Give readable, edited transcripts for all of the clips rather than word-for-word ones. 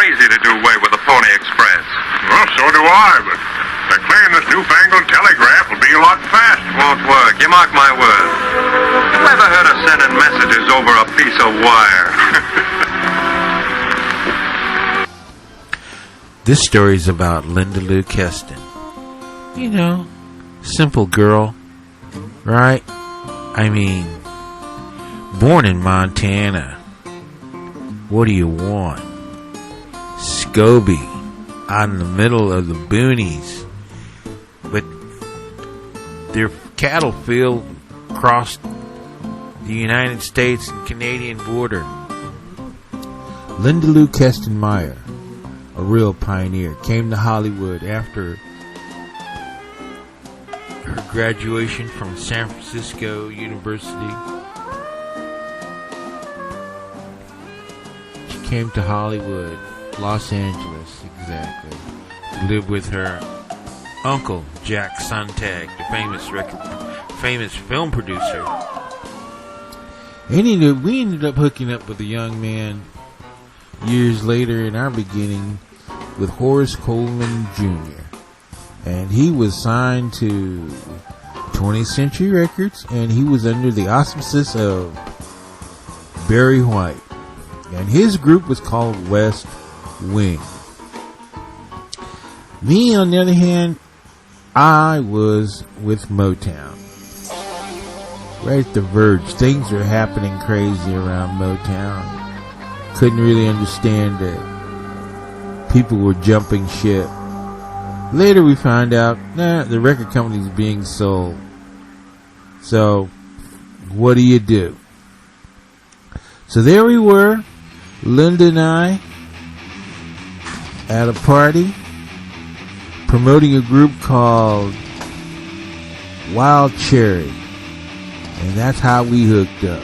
crazy to do away with the Pony Express. Well, so do I, but they're clearing this newfangled telegraph will be a lot faster. Won't work. You mark my words. Who ever heard of sending messages over a piece of wire? This story is about Linda Lou Kestin. You know, simple girl, right? I mean, born in Montana. What do you want? Scobie, out in the middle of the boonies. But their cattle field crossed the United States and Canadian border. Linda Lou Kestin Meyer, a real pioneer, came to Hollywood after her graduation from San Francisco University. She came to Hollywood, Los Angeles, exactly, to live with her uncle, Jack Sontag, the famous film producer. And we ended up hooking up with a young man years later in our beginning with Horace Coleman Jr. And he was signed to 20th Century Records, and he was under the auspices of Barry White. And his group was called West Wing. Me, on the other hand, I was with Motown. Right at the verge. Things were happening crazy around Motown. Couldn't really understand it. People were jumping ship. Later we find out, the record company's being sold. So, what do? So there we were, Linda and I, at a party, promoting a group called Wild Cherry. And that's how we hooked up.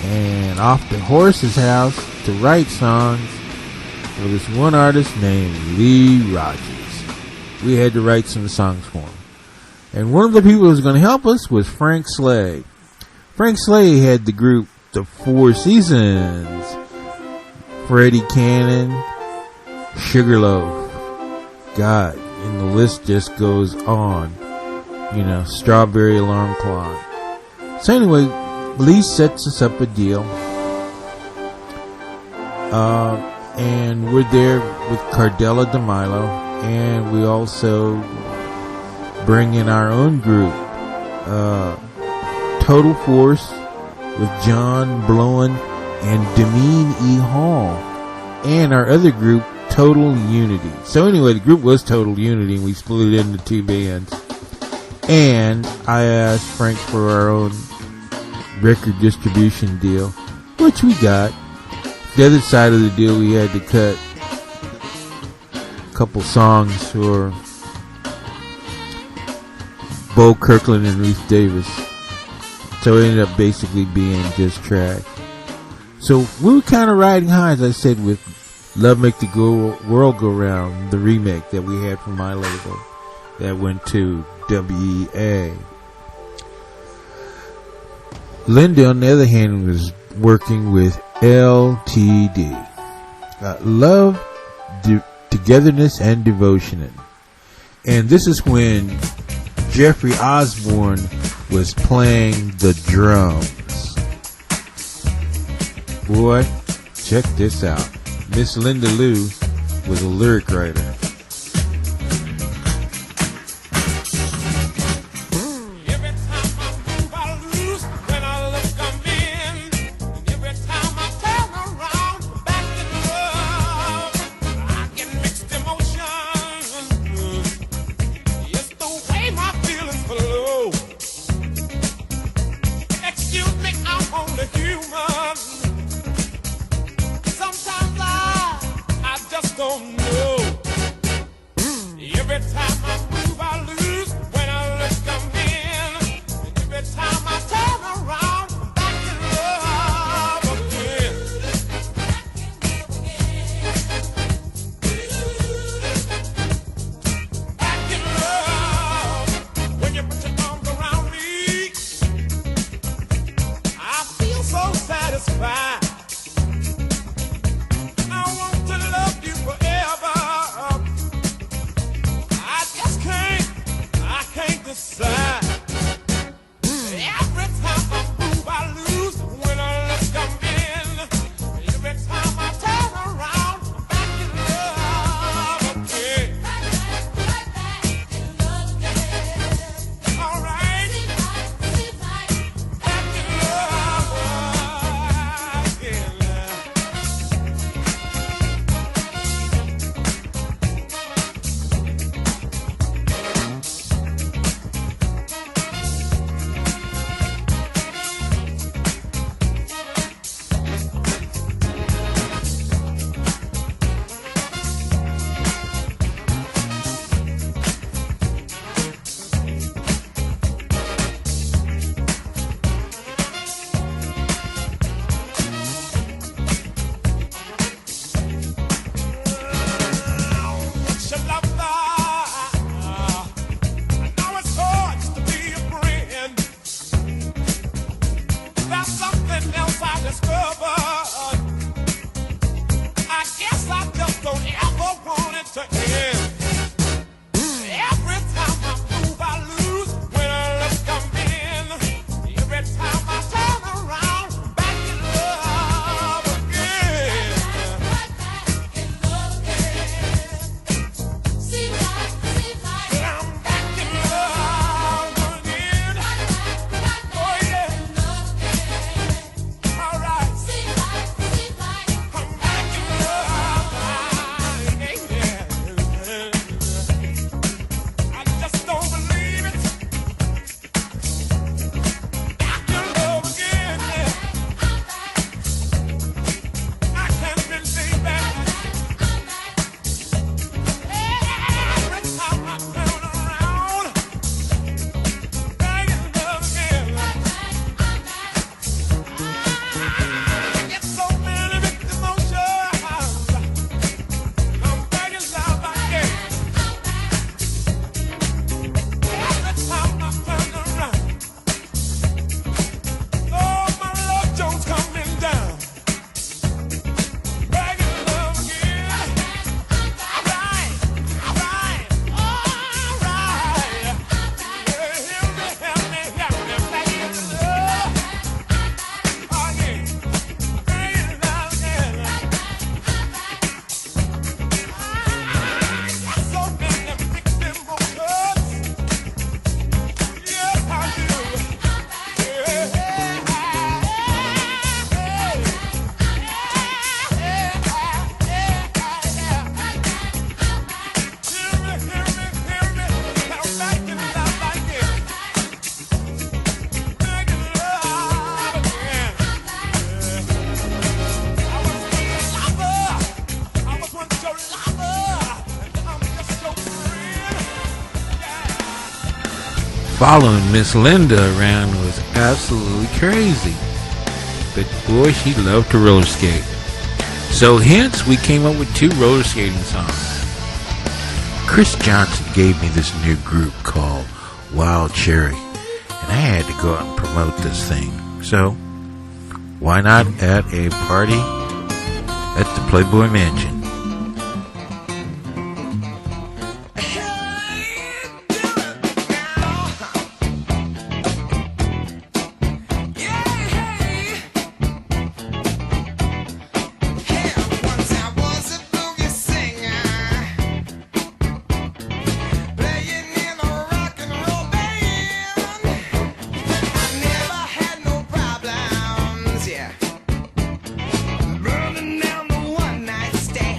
And off to Horace's house to write songs for this one artist named Lee Rogers. We had to write some songs for him. And one of the people who was going to help us was Frank Slay. Frank Slay had the group The Four Seasons. Freddie Cannon, Sugarloaf. God, and the list just goes on. You know, Strawberry Alarm Clock. So anyway, Lee sets us up a deal. And we're there with Cardella DeMilo. And we also bring in our own group, Total Force, with John Blowen and Demeen E. Hall. And our other group, Total Unity. So anyway, the group was Total Unity, and we split it into two bands. And I asked Frank for our own record distribution deal, which we got. The other side of the deal, we had to cut a couple songs for Bo Kirkland and Ruth Davis. So it ended up basically being just track. So we were kind of riding high, as I said, with Love Make the World Go Round, the remake that we had from my label that went to WEA. Linda, on the other hand, was working with LTD. Love, Togetherness, and Devotion. And this is when Jeffrey Osborne was playing the drums. Boy, check this out. Miss Linda Lou was a lyric writer. I want to love Following Miss Linda around was absolutely crazy. But boy, she loved to roller skate. So hence we came up with 2 roller skating songs. Chris Johnson gave me this new group called Wild Cherry, and I had to go out and promote this thing. So why not at a party at the Playboy Mansion? Burning down the one night stand.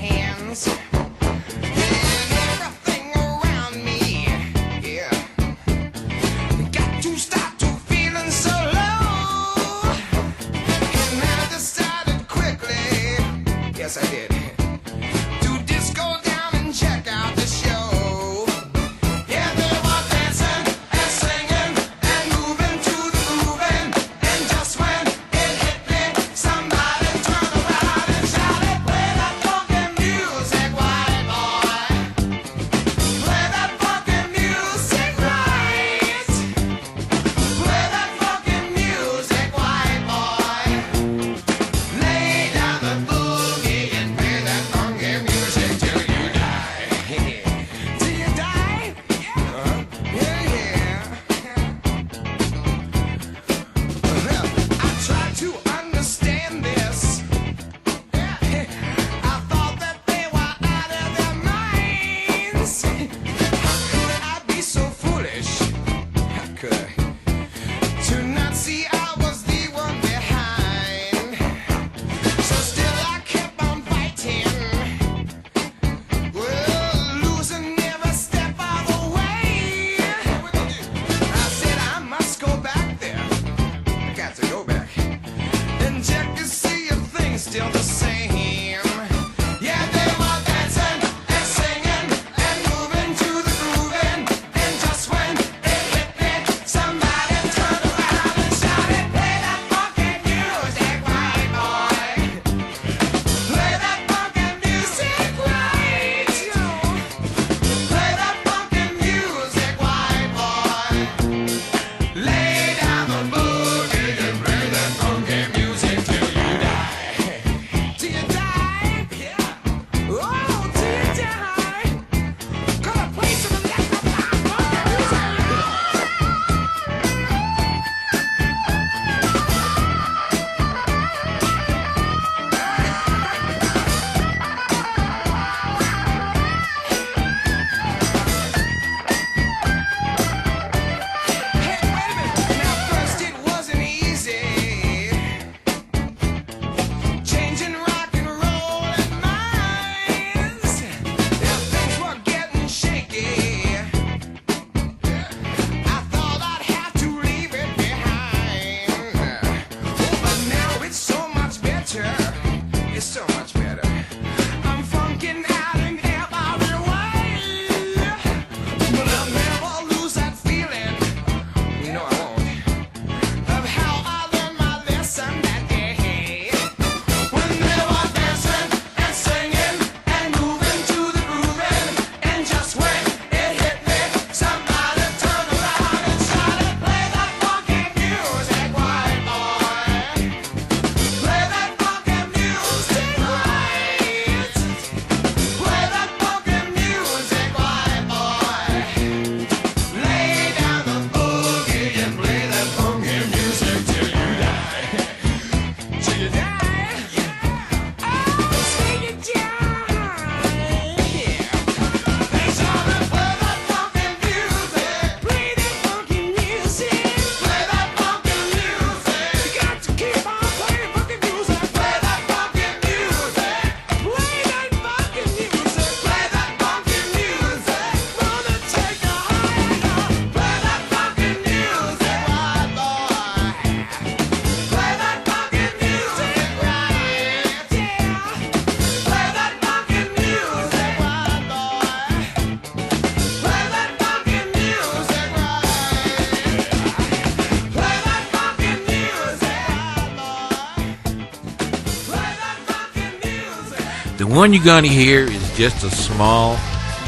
one you're going to hear is just a small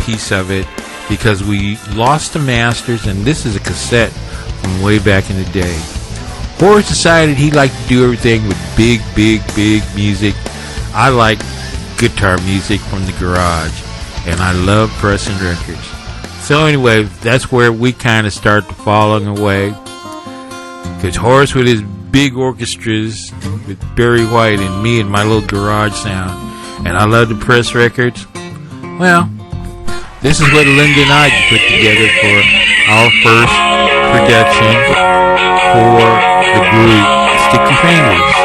piece of it because we lost the masters, and this is a cassette from way back in the day. Horace decided he liked to do everything with big music. I like guitar music from the garage, and I love pressing records. So anyway, that's where we kind of start falling away, because Horace with his big orchestras with Barry White and me and my little garage sound, and I love to press records. Well, this is what Linda and I put together for our first production for the group Stick Your Fingers.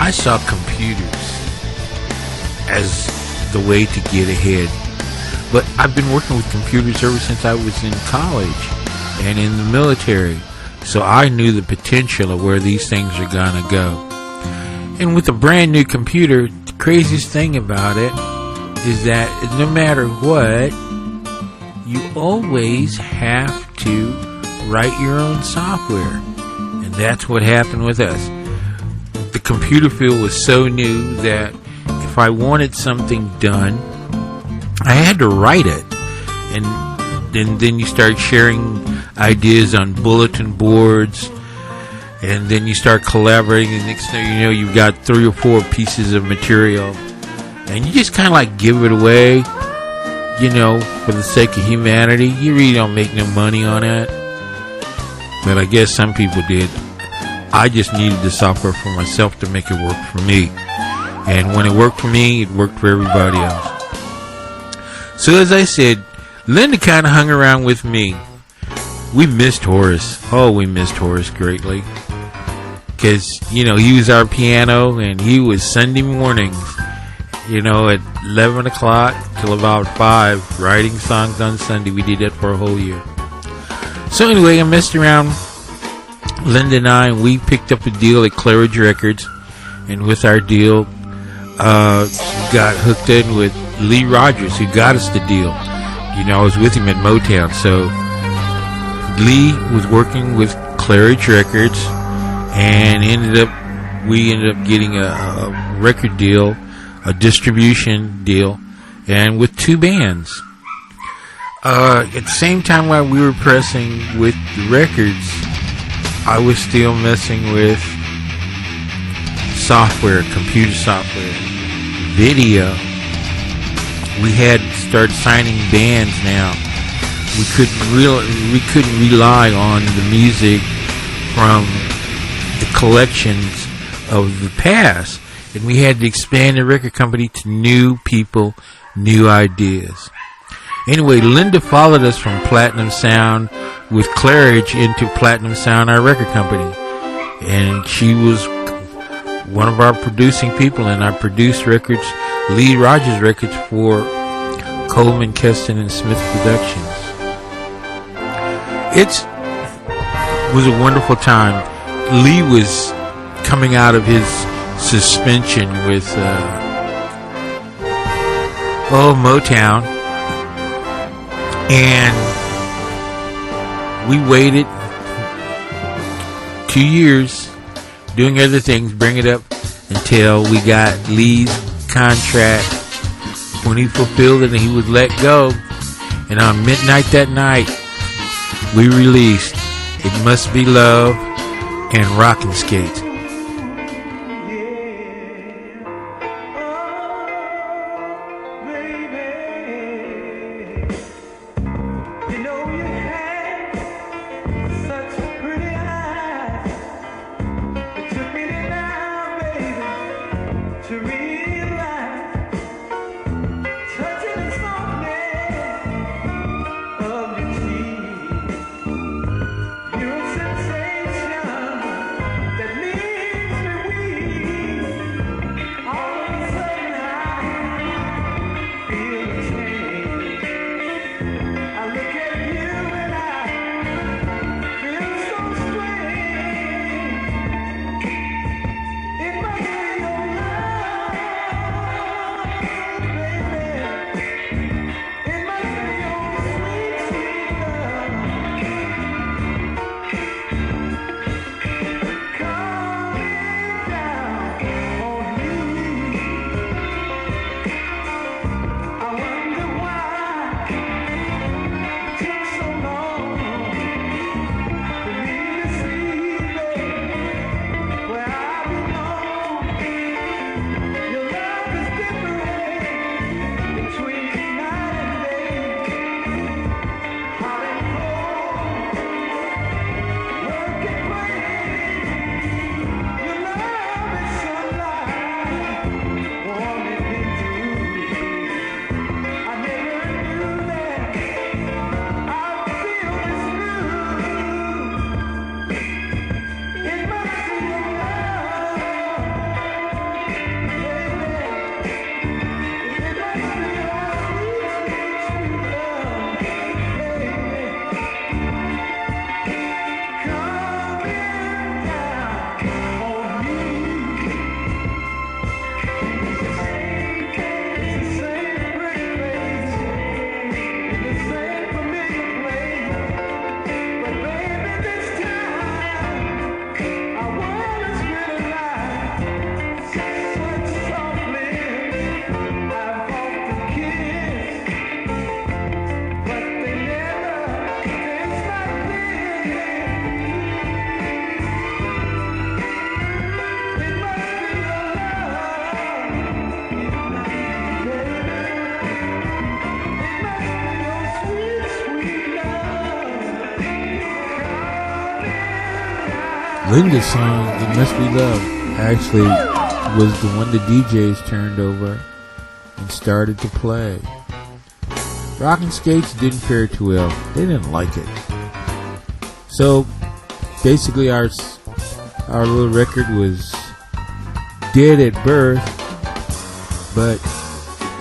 Saw computers as the way to get ahead, but I've been working with computers ever since I was in college and in the military, so I knew the potential of where these things are gonna go. And with a brand new computer, the craziest thing about it is that no matter what, you always have to write your own software, and that's what happened with us. The computer field was so new that if I wanted something done, I had to write it. And then you start sharing ideas on bulletin boards, and then you start collaborating, and next thing you know, you've got 3 or 4 pieces of material, and you just kind of like give it away, you know, for the sake of humanity. You really don't make no money on it. but I guess some people did. I just needed the software for myself to make it work for me. And when it worked for me, it worked for everybody else. So as I said, Linda kind of hung around with me. We missed Horace. Oh, we missed Horace greatly. Because, he was our piano, and he was Sunday mornings, at 11 o'clock till about 5, writing songs on Sunday. We did that for a whole year. So anyway, I messed around, Linda and I, and we picked up a deal at Claridge Records. And with our deal, got hooked in with Lee Rogers, who got us the deal. I was with him at Motown. So Lee was working with Claridge Records, and we ended up getting a record deal, a distribution deal, and with 2 bands. At the same time while we were pressing with the records, I was still messing with software, computer software, video. We had started signing bands now. We couldn't rely on the music from the collections of the past, and we had to expand the record company to new people, new ideas. Anyway, Linda followed us from Platinum Sound with Claridge into Platinum Sound, our record company, and she was one of our producing people, and I produced records, Lee Rogers records, for Coleman, Kestin, and Smith Productions. It was a wonderful time. Lee was coming out of his suspension with Motown, and we waited 2 years doing other things, bring it up until we got Lee's contract. When he fulfilled it and he was let go, and on midnight that night, we released It Must Be Love and Rockin' Skate. You're a sensation that leaves Linda's song, It Must Be Love, actually was the one the DJs turned over and started to play. Rockin' Skates didn't fare too well. They didn't like it. So basically our little record was dead at birth, but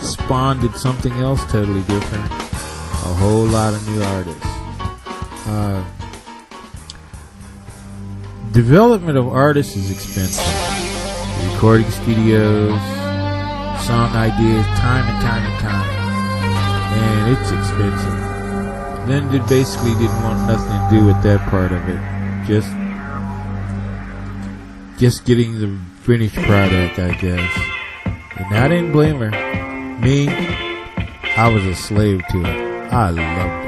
spawned at something else totally different. A whole lot of new artists. Development of artists is expensive. Recording studios, song ideas, time and time and time. And it's expensive. Linda basically didn't want nothing to do with that part of it. Just getting the finished product, I guess. And I didn't blame her. Me, I was a slave to it. I loved it.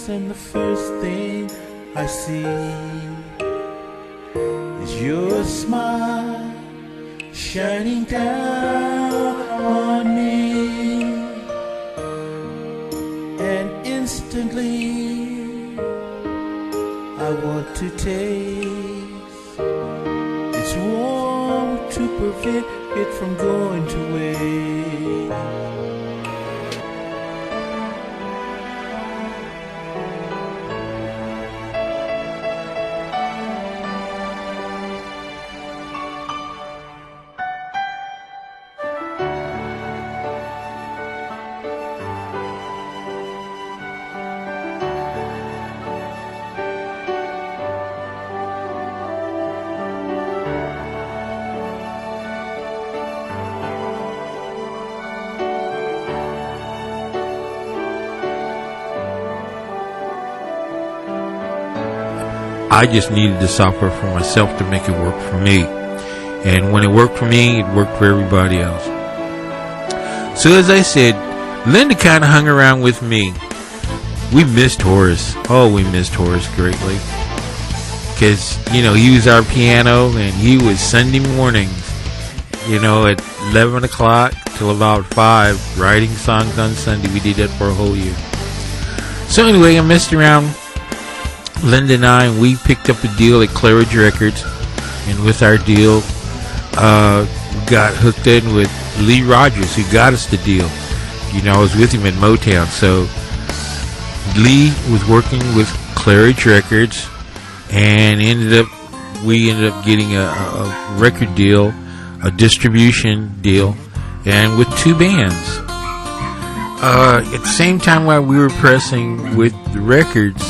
hands, and the first thing I see is your smile shining down on me, and instantly I want to taste its warmth to prevent it from going to waste. I just needed the software for myself to make it work for me. And when it worked for me, it worked for everybody else. So as I said, Linda kind of hung around with me. We missed Horace. Oh, we missed Horace greatly. Because, you know, he was our piano, and he was Sunday mornings, you know, at 11 o'clock till about 5, writing songs on Sunday. We did that for a whole year. So anyway, I messed around. Linda and I, we picked up a deal at Claridge Records, and with our deal, got hooked in with Lee Rogers, who got us the deal. You know, I was with him at Motown, so Lee was working with Claridge Records, and we ended up getting a record deal, a distribution deal, and with 2 bands. At the same time while we were pressing with the records,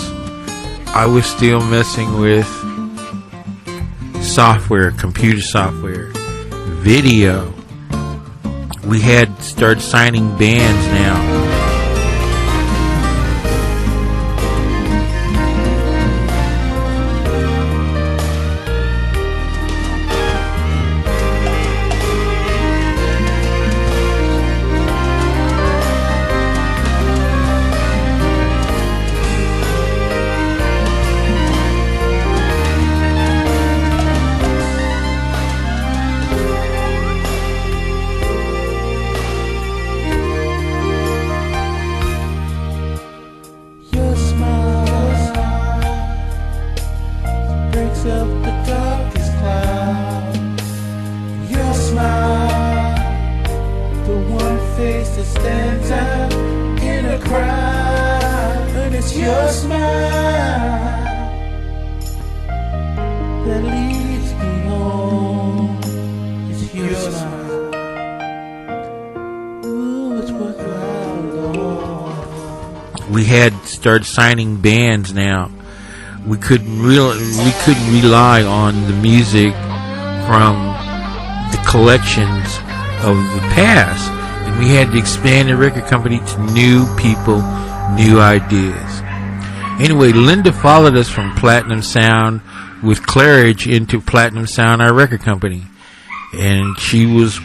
I was still messing with software, computer software, video. We had started signing bands now. We had started signing bands now. We couldn't rely on the music from the collections of the past, and we had to expand the record company to new people, new ideas. Anyway, Linda followed us from Platinum Sound with Claridge into Platinum Sound, our record company, and she was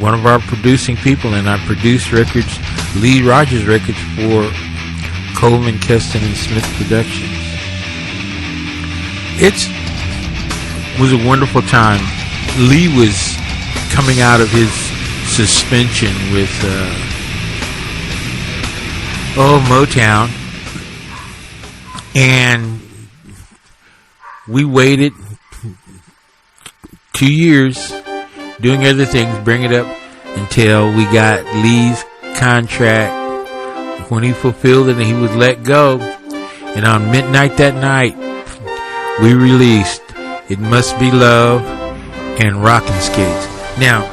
one of our producing people, and I produced records, Lee Rogers records, for Coleman, Kestin, and Smith Productions. It was a wonderful time. Lee was coming out of his suspension with Motown, and we waited 2 years doing other things, bring it up until we got Lee's contract. When he fulfilled it and he was let go, and on midnight that night we released It Must Be Love and Rockin' Skates. Now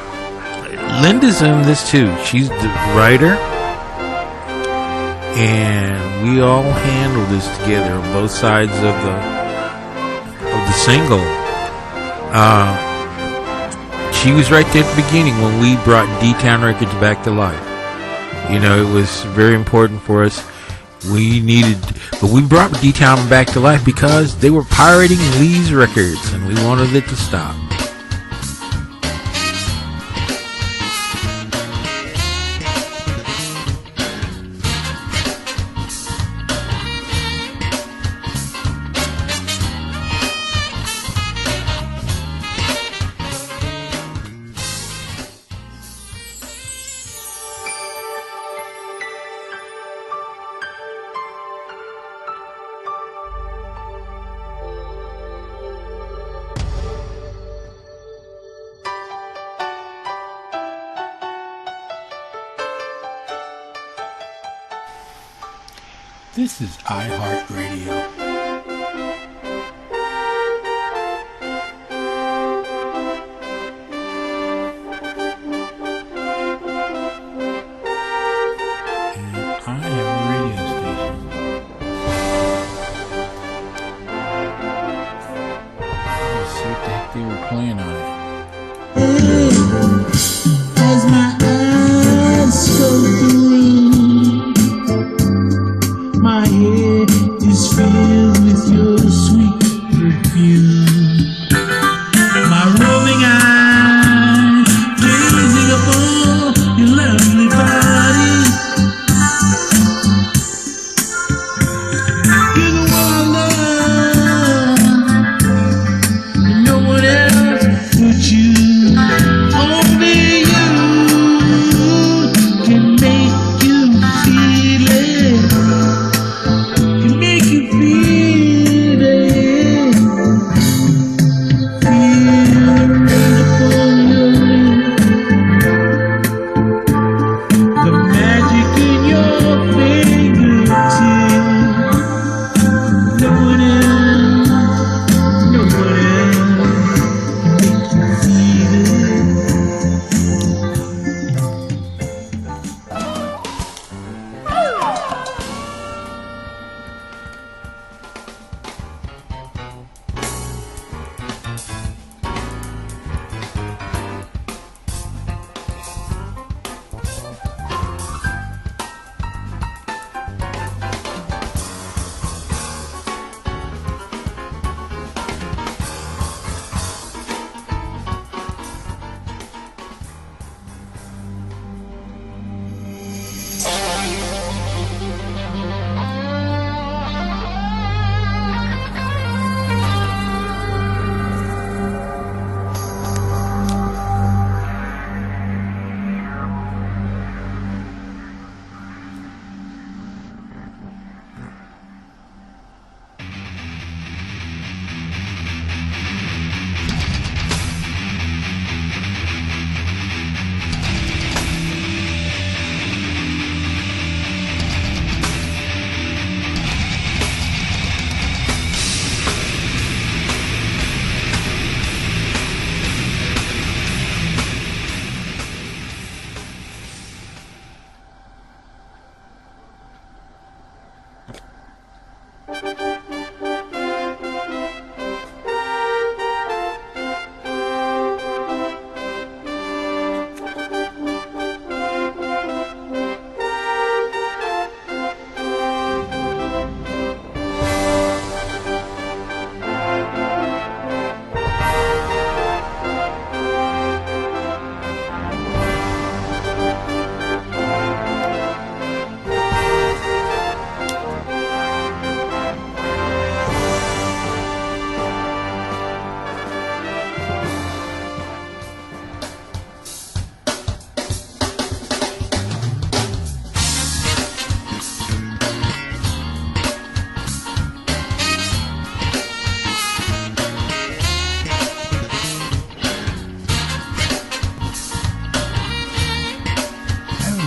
Linda's in this too. She's the writer, and we all handled this together on both sides of the single. She was right there at the beginning when we brought D-Town Records back to life. You know, it was very important for us. But we brought D-Town back to life because they were pirating Lee's records, and we wanted it to stop. This is iHeartRadio. As my eyes go through, my head is filled with your sweet perfume. My roving eyes gazing upon your lovely body. You're the one love, no one else but you. Only you can make you feel it. Can make you feel it. Feel the rain upon your lips. The magic in your fingertips. No one else can make you feel it.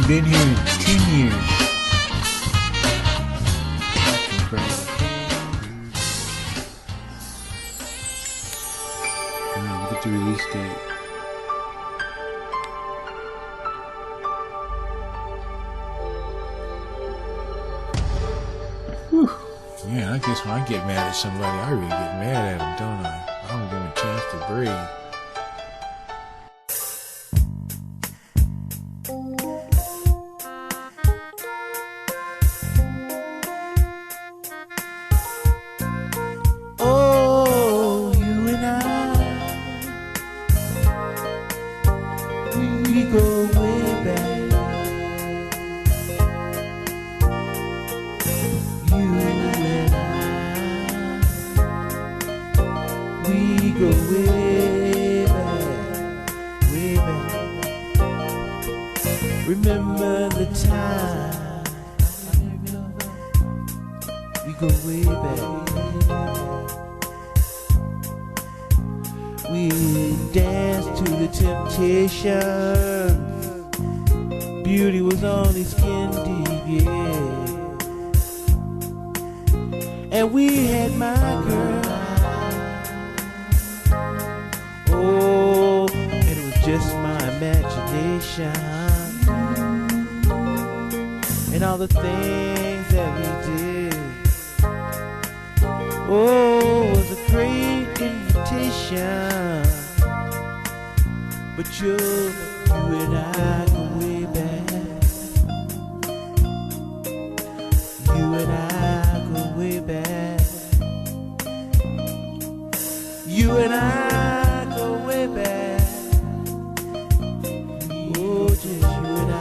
Been here in 10 years. Incredible. Look at the release date. Whew. Man, I guess when I get mad at somebody, I really get mad at them, don't I? I don't give them a chance to breathe. Remember the time. We go way back. We danced to the temptation. Beauty was only skin deep, yeah. and we had my girl. Oh, it was just my imagination and all the things that we did. Oh, it was a great invitation. But you and I go way back. You and I go way back. You and I go way back. Oh, just you and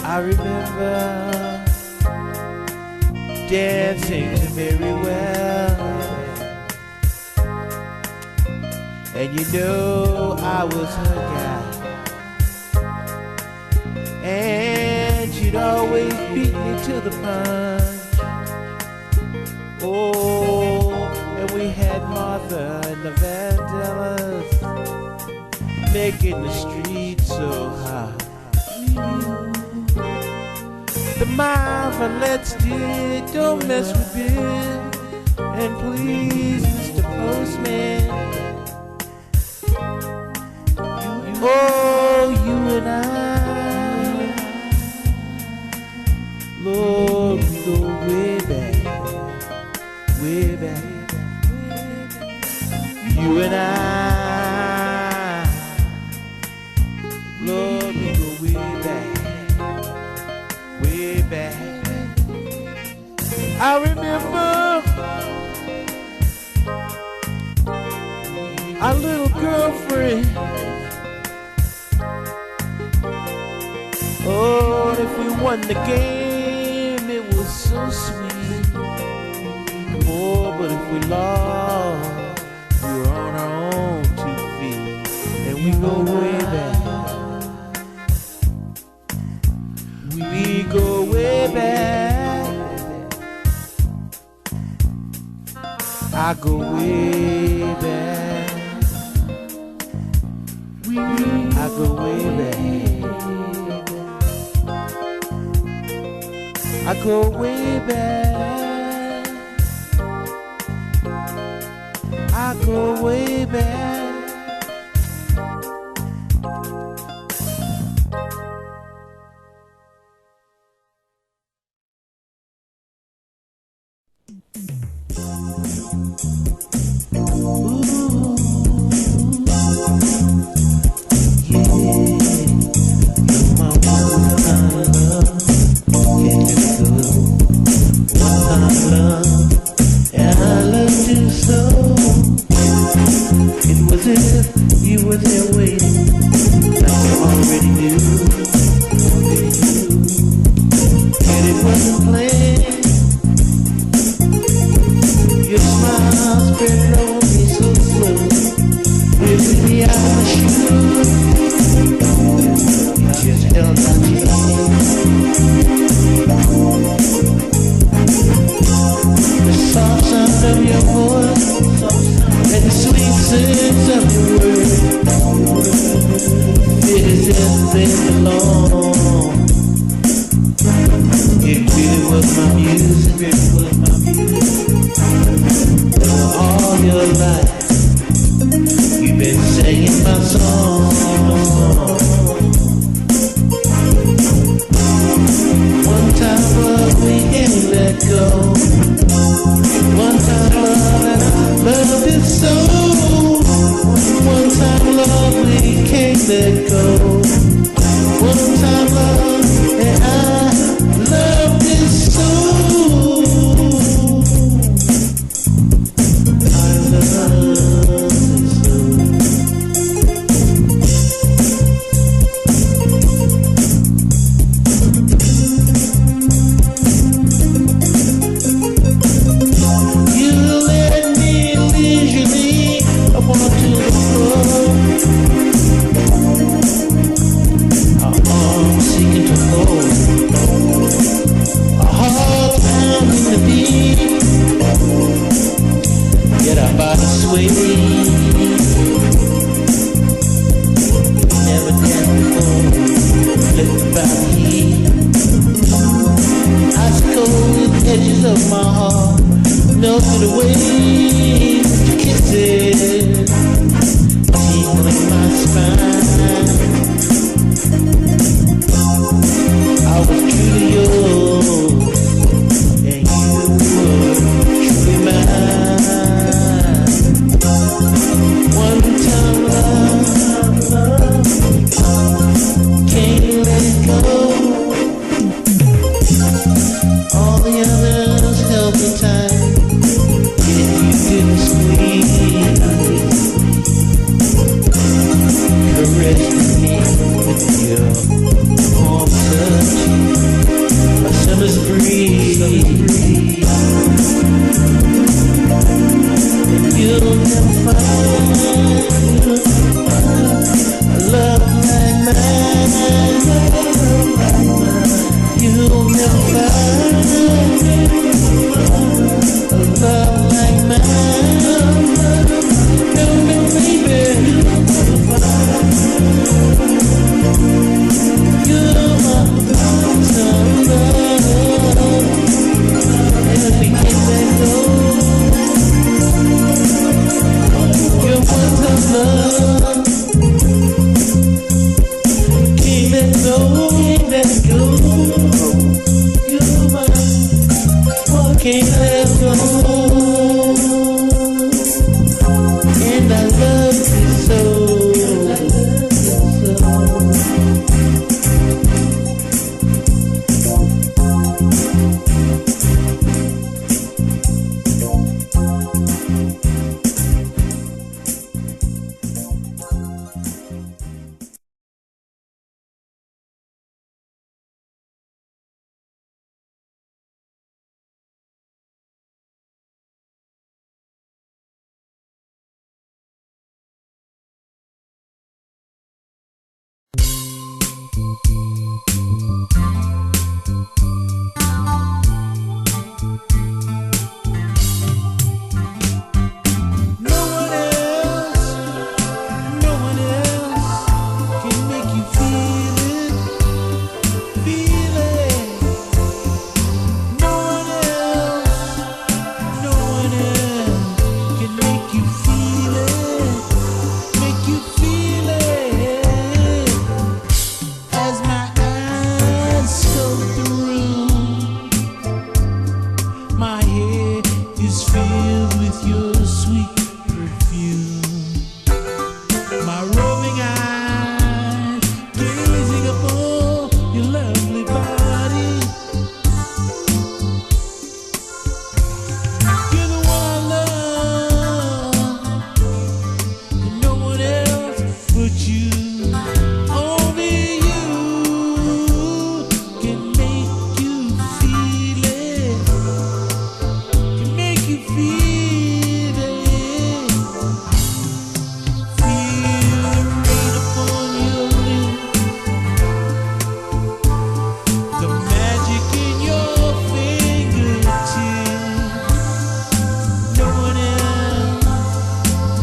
I remember dancing to Very Well. And you know I was her guy. And she'd always beat me to the punch. Oh, and we had Martha and the Vandellas making the streets so hot. The Marvelettes did, don't mess with Bill. And please, Mr. Postman. Oh, you and I, Lord, we go way back, way back. You and I, Lord, we go way back, way back. I remember our little girlfriend. Oh, if we won the game, it was so sweet. Oh, but if we lost, we were on our own 2 feet. And we go way back. We go way back. I go way back. I go way back. I go way back. I go way back.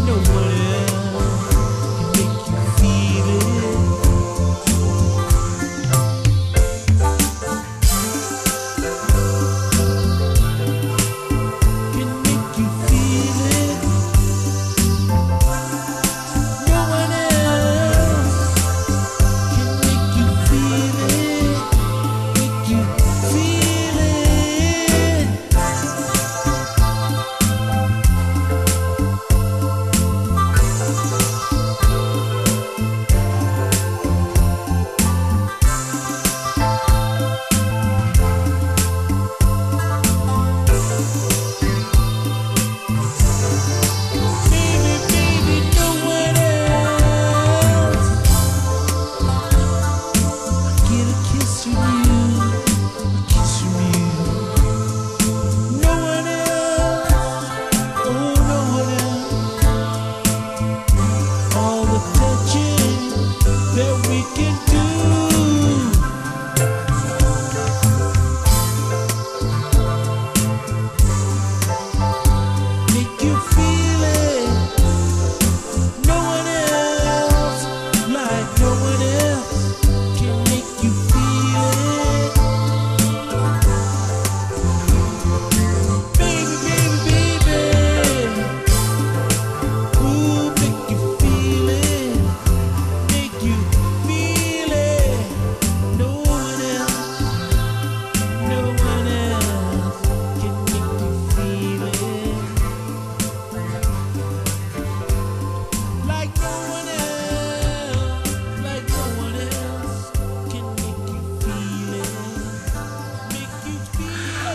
No one else can make you feel it.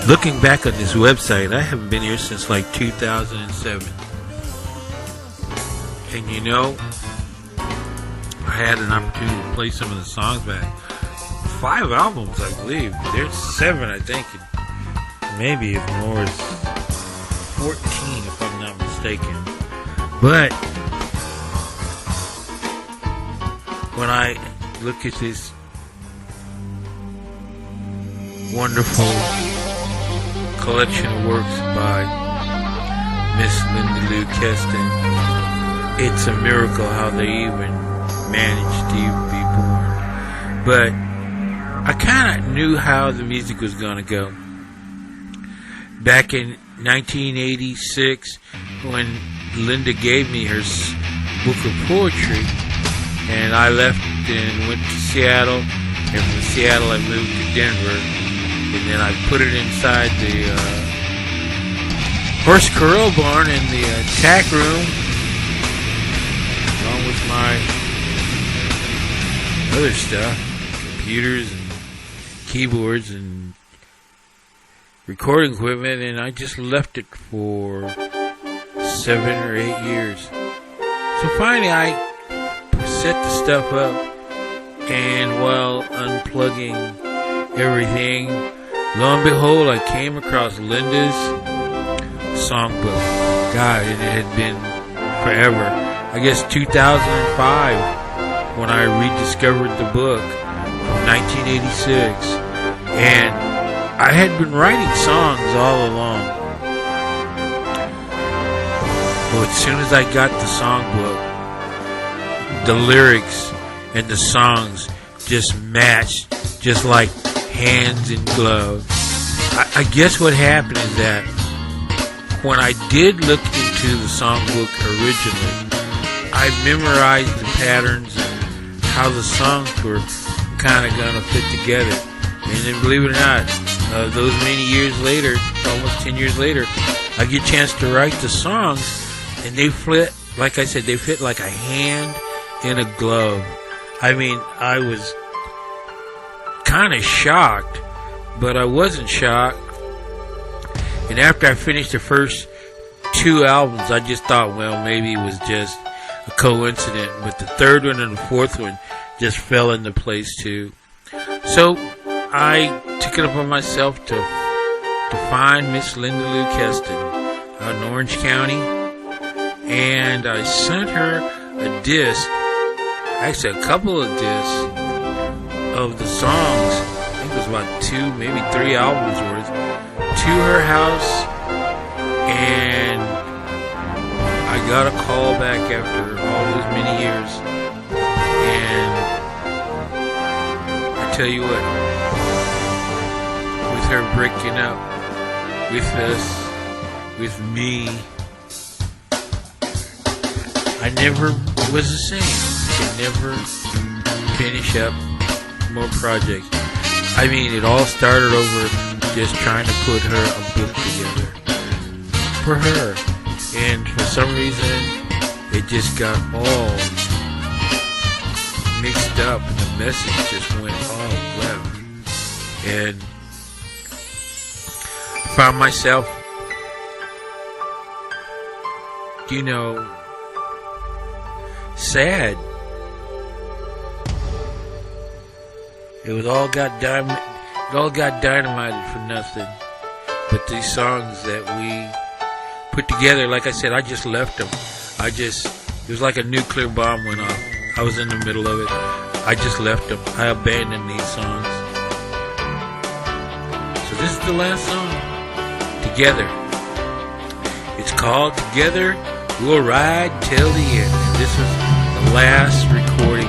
looking back on this website, I haven't been here since like 2007. And you know, I had an opportunity to play some of the songs back. 5 albums, I believe. There's 7, I think. Maybe if more is 14, if I'm not mistaken. But when I look at this wonderful collection of works by Miss Linda Lou Kestin, it's a miracle how they even managed to even be born. But I kind of knew how the music was going to go. Back in 1986, when Linda gave me her book of poetry, and I left and went to Seattle, and from Seattle I moved to Denver, and then I put it inside the horse corral barn in the tack room, along with my other stuff, computers and keyboards and recording equipment, and I just left it for 7 or 8 years. So finally I set the stuff up, and while unplugging everything, lo and behold, I came across Linda's songbook. God, it had been forever. I guess 2005 when I rediscovered the book from 1986, and I had been writing songs all along. Well, as soon as I got the songbook, the lyrics and the songs just matched, just like hands in glove. I guess what happened is that when I did look into the songbook originally, I memorized the patterns and how the songs were kind of going to fit together. And then, believe it or not, those many years later, almost 10 years later, I get a chance to write the songs, and they fit, like I said, they fit like a hand in a glove. I mean, I was kind of shocked, but I wasn't shocked. And after I finished the first 2 albums, I just thought, well, maybe it was just a coincidence. But the third one and the fourth one just fell into place too. So I took it upon myself to find Miss Linda Lou Kestin out in Orange County, and I sent her a disc, actually a couple of discs of the songs. I think it was about 2, maybe 3 albums worth, to her house, and I got a call back after all those many years, and I tell you what, with her breaking up with us, with me, I never was the same. I never finish up more projects. I mean, it all started over just trying to put her a book together for her, and for some reason it just got all mixed up, and the message just went all left, and I found myself, you know, sad. It all got dynamited for nothing. But these songs that we put together, like I said, I just left them. It was like a nuclear bomb went off. I was in the middle of it. I just left them. I abandoned these songs. So this is the last song. Together. It's called Together We'll Ride Till the End. And this was the last recording.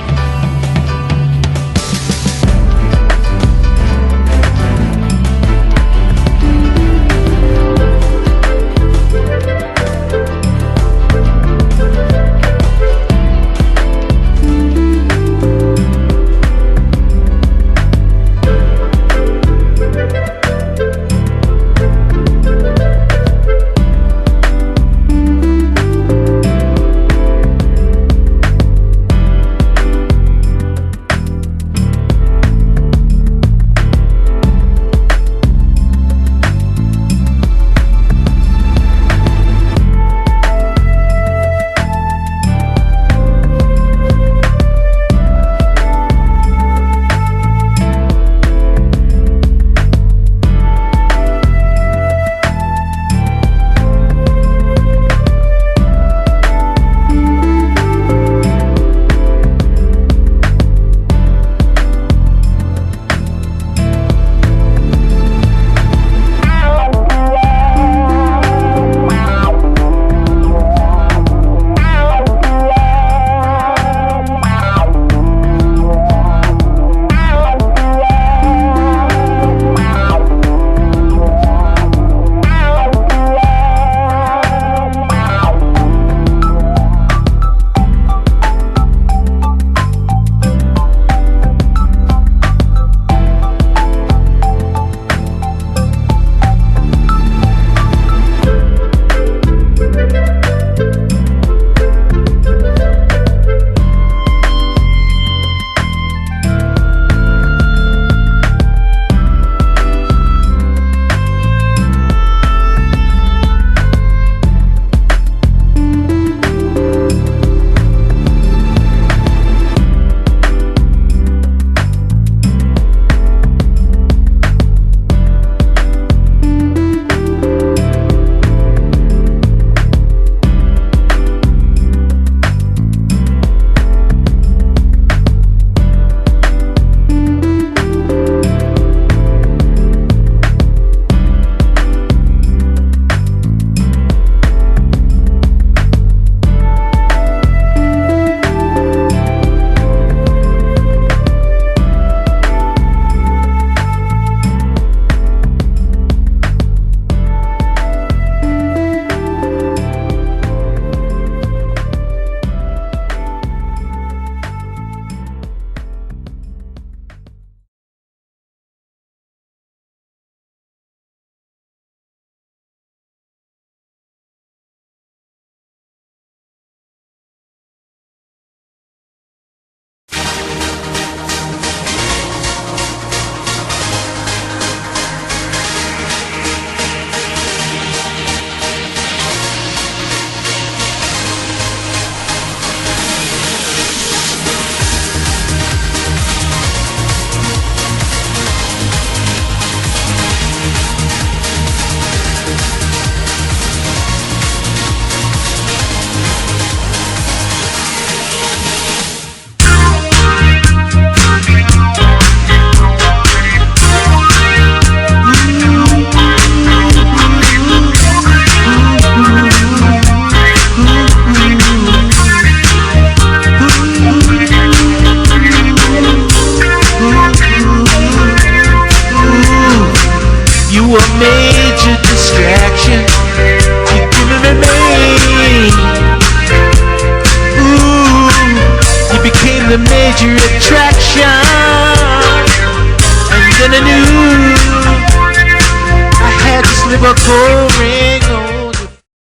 major attraction.